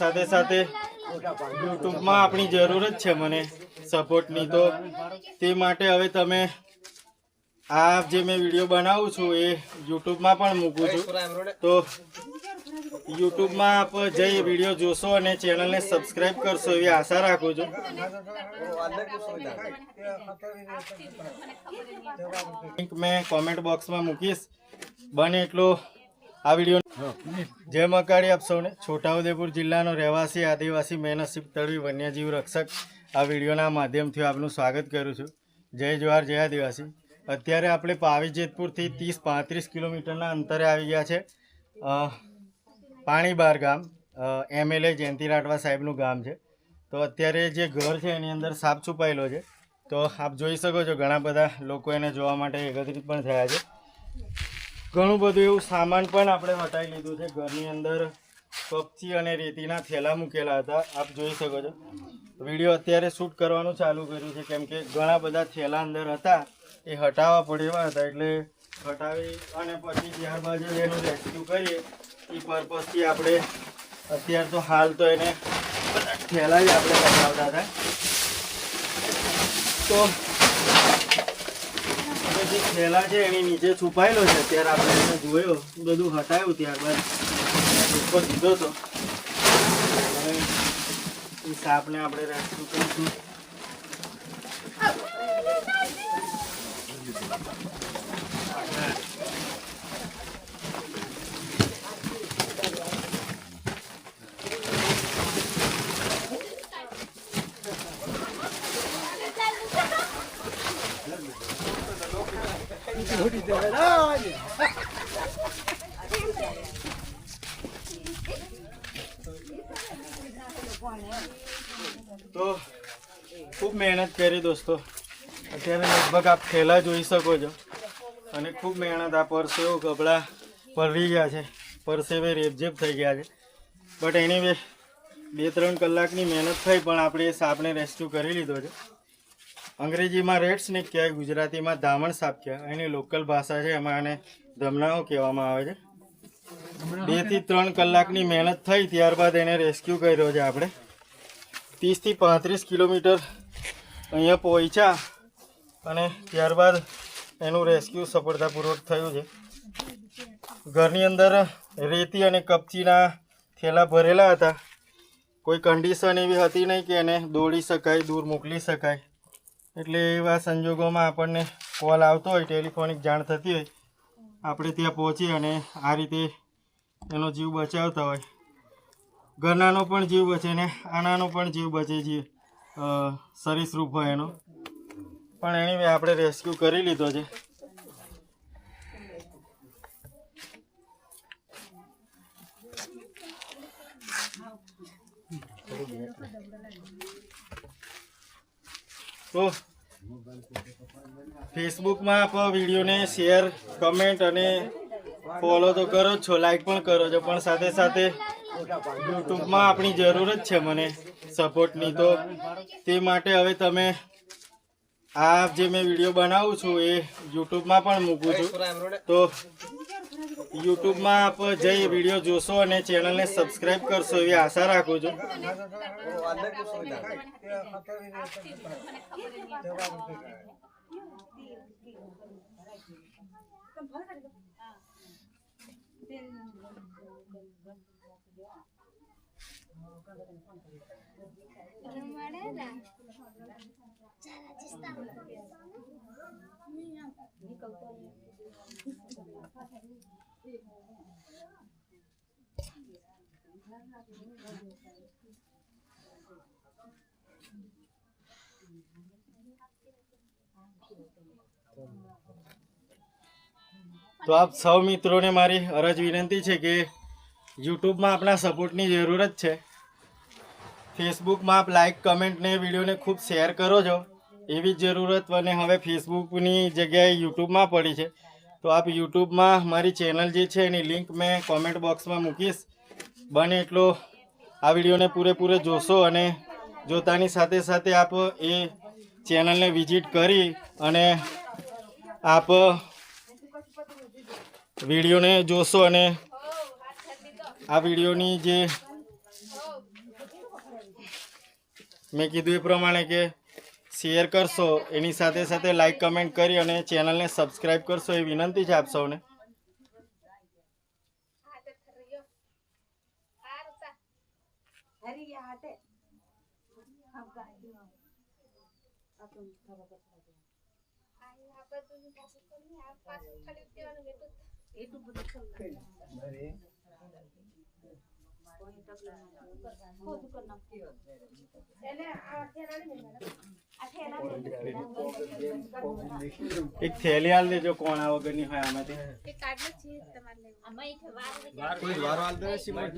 સાથે સાથે યુટ્યુબમાં આપણી જરૂરત છે મને સપોર્ટની, તો તે માટે હવે તમે આ જે મેં વિડીયો બનાવું છું એ યુટ્યુબમાં પણ મૂકું છું, તો યુટ્યુબમાં આપ જઈ વિડીયો જોશો અને ચેનલને સબસ્ક્રાઈબ કરશો એવી આશા રાખું છું. લિંક મેં કોમેન્ટ બોક્સમાં મૂકીશ. બને એટલો આ વિડીયો જય મકાળી આપ સૌને. છોટાઉદેપુર જિલ્લાનો રહેવાસી આદિવાસી મહેનતશીલ તળવી વન્યજીવ રક્ષક આ વિડીયોના માધ્યમથી આપનું સ્વાગત કરું છું. જય જવાહર જય આદિવાસી. અત્યારે આપણે પાવી જેતપુરથી 30-35 કિલોમીટરના અંતરે આવી ગયા છે. પાણીબાર ગામ MLA જયંતિ રાઠવા સાહેબનું ગામ છે. તો અત્યારે જે ઘર છે એની અંદર સાપ છુપાયેલો છે. તો આપ જોઈ શકો છો ઘણા બધા લોકો એને જોવા માટે એકત્રિત પણ થયા છે. ઘણું બધું એવું સામાન પણ આપણે હટાવી લીધું છે. ઘરની અંદર કપચી અને રેતીના થેલા મૂકેલા હતા, આપ જોઈ શકો છો. વિડીયો અત્યારે શૂટ કરવાનું ચાલુ કર્યું છે કેમ કે ઘણા બધા થેલા અંદર હતા એ હટાવવા પડેવા હતા, એટલે હટાવી અને પછી ત્યારબાદ એનું રેસ્ક્યુ કરીએ એ પર્પઝથી આપણે અત્યારે તો હાલ તો એને બધા થેલા જ આપણે હટાવતા હતા. તો જે થેલા છે એની નીચે છુપાયેલો છે, અત્યારે આપણે એને જોયો બધું હટાવ્યું, ત્યારબાદ ઉપર દીધો હતો અને એ સાપને આપણે રેસ્ક્યુ કરીશું. તો ખૂબ મહેનત કરી દોસ્તો. અત્યારે લગભગ આપ થેલા જોઈ શકો છો અને ખૂબ મહેનત. આ પરસેવો કપડાં પલળી ગયા છે, પરસેવે રેપઝેપ થઈ ગયા છે, બટ એની 2-3 કલાકની મહેનત થઈ પણ આપણે એ સાપને રેસ્ક્યુ કરી લીધો છે. અંગ્રેજીમાં રેડ સ્નેક કહેવાય, ગુજરાતીમાં ધામણ સાપ કહેવાય. એની લોકલ ભાષા છે એમાં આને ધમનાઓ કહેવામાં આવે છે. 2 થી 3 કલાકની મહેનત થઈ, ત્યારબાદ એને રેસ્ક્યુ કર્યો છે આપણે. 30 થી 35 કિલોમીટર અહીંયા પહોંચ્યા અને ત્યારબાદ એનું રેસ્ક્યુ સફળતાપૂર્વક થયું છે. ઘરની અંદર રેતી અને કપચીના થેલા ભરેલા હતા. કોઈ કન્ડિશન એવી હતી નહીં કે એને દોડી શકાય, દૂર મોકલી શકાય. એટલે એવા સંજોગોમાં આપણને કોલ આવતો હોય, ટેલિફોનિક જાણ થતી હોય, આપણે ત્યાં પહોંચી અને આ રીતે એનો જીવ બચાવતા હોય. ઘરનાનો પણ જીવ બચે ને આનાનો પણ જીવ બચે છે, સરીસૃપ હોય એનો પણ. એની આપણે રેસ્ક્યુ કરી લીધો છે. તો ફેસબુકમાં આપ વિડીયોને શેર, કમેન્ટ અને ફોલો તો કરો જ છો, લાઈક પણ કરો છો, પણ સાથે સાથે યુટ્યુબમાં આપણી જરૂરત છે મને સપોર્ટની, તો તે માટે હવે તમે આ જે મેં વિડીયો બનાવું છું એ યુટ્યુબમાં પણ મૂકું છું, તો યુટ્યુબમાં આપ જઈ વિડીયો જોશો અને ચેનલને સબસ્ક્રાઈબ કરશો એવી આશા રાખું છું. તો આપ સૌ મિત્રોને મારી અરજ વિનંતી છે કે યુટ્યુબમાં આપણા સપોર્ટની જરૂરત છે. ફેસબુકમાં આપ લાઈક, કમેન્ટ ને વિડીયોને ખૂબ શેર કરો છો એવી જ જરૂરત મને હવે ફેસબુકની જગ્યાએ યુટ્યુબમાં પડી છે. તો આપ યુટ્યુબમાં મારી ચેનલ જે છે એની લિંક મેં કોમેન્ટ બોક્સમાં મૂકીશ. બને એટલો આ વિડીયોને પૂરેપૂરે જોશો અને જોતાની સાથે સાથે આપ એ ચેનલને વિઝિટ કરી અને આપ વિડીયોને જોશો અને આ વિડીયોની જે મેં કીધું એ પ્રમાણે કે શેર કરશો, એની સાથે સાથે લાઈક કમેન્ટ કરી અને ચેનલને સબસ્ક્રાઈબ કરશો એ વિનંતી છે આપ સૌને. એક થેલી હાલ દેજો કોણા વગરની હોય આમાંથી. કોઈ વાર હાલ દે સિમેન્ટ